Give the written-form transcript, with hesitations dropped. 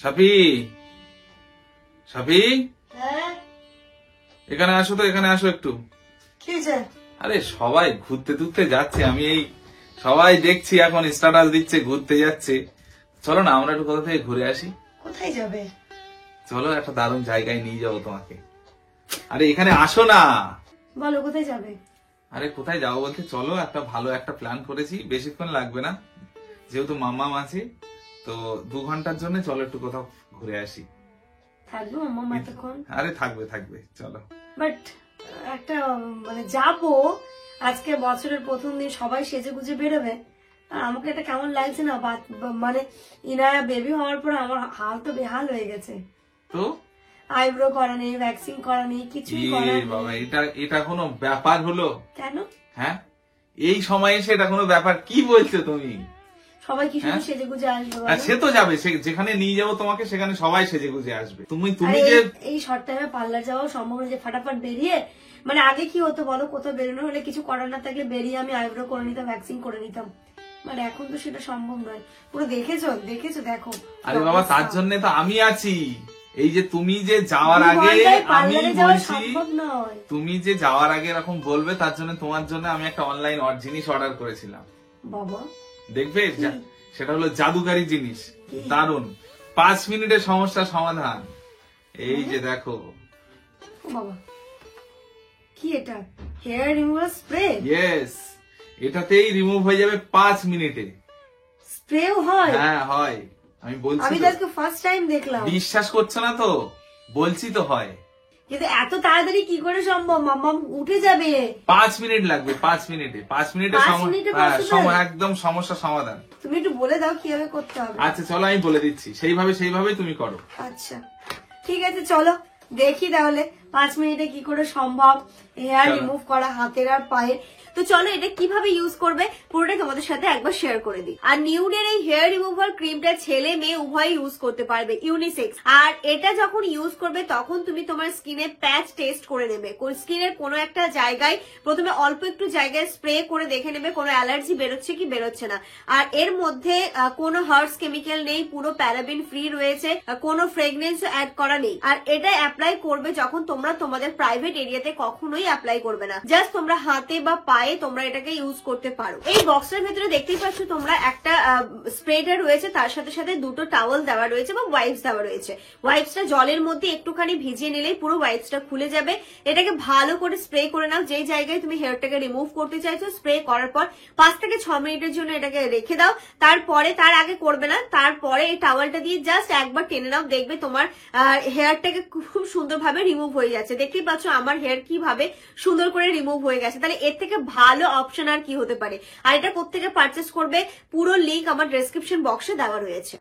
সাফি, সাফি হ্যাঁ এখানে আসো তো, এখানে আসো একটু। কি হয়েছে? আরে সবাই ঘুরতে টুরতে যাচ্ছে, আমি এই সবাই দেখছি এখন স্ট্যাটাস দিচ্ছে ঘুরতে যাচ্ছে। চলো না আমরা একটু কোথা থেকে ঘুরে আসি। কোথায় যাবে? চলো একটা দারুণ জায়গায় নিয়ে যাবো তোমাকে। আরে এখানে আসো না। বলো কোথায় যাবে? আরে কোথায় যাবো বলতে চলো একটা ভালো একটা প্ল্যান করেছি, বেশিক্ষণ লাগবে না, যেহেতু মাম্মাম আছে তো 2 ঘন্টার জন্য চলো একটু কোথাও ঘুরে আসি। থাকবো মাম্মা এতক্ষণ? আরে থাকবে থাকবে চলো। বাট একটা মানে যাবো, আজকে বছরের প্রথম দিন সবাই সেজে গুজে বেরোবে, আর আমাকে এটা কেমন লাগছে না, মানে ইনায়া বেবি হওয়ার পর আমার হাল তো বেহাল হয়ে গেছে। তো আইব্রো করা নেই, ভ্যাকসিন করা নেই, কিছুই করা নেই। বাবা এটা এটা কোনো ব্যাপার হলো? কেন? হ্যাঁ এই সময় এসে এটা কোনো ব্যাপার কি বলছো তুমি? সবাই কি শুধু হ্যাঁ? সেজে গুজে আসবে? আর সে তো যাবে, সে যেখানে নিয়ে যাবো তোমাকে সেখানে সবাই সেজে গুজে আসবে। তুমি তুমি আরে যে এই শর্ট টাইমে পার্লার যাওয়া সম্ভব না যে ফাটাফাট বেরিয়ে, মানে আগে কি হতো বলো, কোথাও বেরোনো হলে কিছু করার না থাকলে বেরিয়ে আমি আইব্রো করে নিতাম, ভ্যাকসিন করে নিতাম, মানে এখন তো সেটা সম্ভব নয়। পুরো দেখেছো দেখেছো দেখো। আরে বাবা তার জন্য তো আমি আছি। এই যে তুমি যে যাওয়ার আগে আমি পার্লারে যাওয়া বলছি, সম্ভব নয়। তুমি যে যাওয়ার আগে এরকম বলবে তার জন্য তোমার জন্য আমি একটা অনলাইন জিনিস অর্ডার করেছিলাম। বাবা দেখবে সেটা হলো জাদুকারী জিনিস, কি? দারুণ 5 মিনিটের সমস্যার সমাধান। এই যে দেখো। ও বাবা, কি এটা? Hair remover spray? ইয়েস, এটাতেই রিমুভ হয়ে যাবে 5 মিনিটে। স্প্রেও হয়? হ্যাঁ হয়, আমি বলছি আমি তো। তো আজকে ফার্স্ট টাইম দেখলাম। বিশ্বাস করছো না তো, বলছি তো হয়। কিন্তু এত তাড়াতাড়ি কি করে সম্ভব? মাম্মা উঠে যাবে। 5 মিনিট লাগবে, 5 মিনিটে 5 মিনিটে 5 মিনিটে possible? সময় একদম সমস্যা সমাধান। তুমি একটু বলে দাও কিভাবে করতে হবে। আচ্ছা চলো আমি বলে দিচ্ছি, সেইভাবে তুমি করো। আচ্ছা ঠিক আছে, চলো দেখি তাহলে 5 মিনিটে কি করে সম্ভব হেয়ার চলো। রিমুভ করা হাতের আর পায়ের। তো চলো এটা কিভাবে ইউজ করবে পুরোটাই তোমাদের সাথে একবার শেয়ার করে দিই। আর নিউডের এই হেয়ার রিমুভার ক্রিমটা ছেলে মেয়ে উভয় ইউজ করতে পারবে, ইউনিসেক্স। আর এটা যখন ইউজ করবে তখন তুমি তোমার স্কিনে প্যাচ টেস্ট করে নেবে, স্কিনের কোনো একটা জায়গায় প্রথমে অল্প একটু জায়গায় স্প্রে করে দেখে নেবে কোনো অ্যালার্জি বেরোচ্ছে কি বেরোচ্ছে না। আর এর মধ্যে কোনো হার্বস কেমিক্যাল নেই, পুরো প্যারাবিন ফ্রি রয়েছে, কোনো ফ্রেগনেন্স অ্যাড করা নেই। আর এটা অ্যাপ্লাই করবে যখন তোমরা তোমাদের প্রাইভেট এরিয়াতে কখনোই অ্যাপ্লাই করবে না, জাস্ট তোমরা হাতে বা পায়ে তোমরা এটাকে ইউজ করতে পারো। এই বক্সের ভেতরে দেখতেই পাচ্ছ তোমরা একটা স্প্রেটা রয়েছে, তার সাথে সাথে 2টো টাওয়েল দেওয়া রয়েছে বা ওয়াইপস দেওয়া রয়েছে। ওয়াইপসটা জলের মধ্যে একটুখানি ভিজিয়ে নিলেই পুরো ওয়াইপসটা খুলে যাবে। এটাকে ভালো করে স্প্রে করে নাও, যেই জায়গায় তুমি হেয়ারটাকে রিমুভ করতে চাইছো। স্প্রে করার পর 5 থেকে 6 মিনিটের জন্য এটাকে রেখে দাও। তারপরে, তার আগে করবে না, তারপরে এই টাওয়েলটা দিয়ে জাস্ট একবার টেনে নাও, দেখবে তোমার হেয়ারটাকে খুব সুন্দরভাবে রিমুভ হয়ে যাচ্ছে। দেখতেই পাচ্ছ আমার হেয়ার কিভাবে সুন্দর করে রিমুভ হয়ে গেছে। তাহলে এর থেকে ভালো অপশন আর কি হতে পারে। আর এটা কোত্থেকে পারচেস করবে পুরো লিংক আমার ডেসক্রিপশন বক্সে দেওয়া রয়েছে।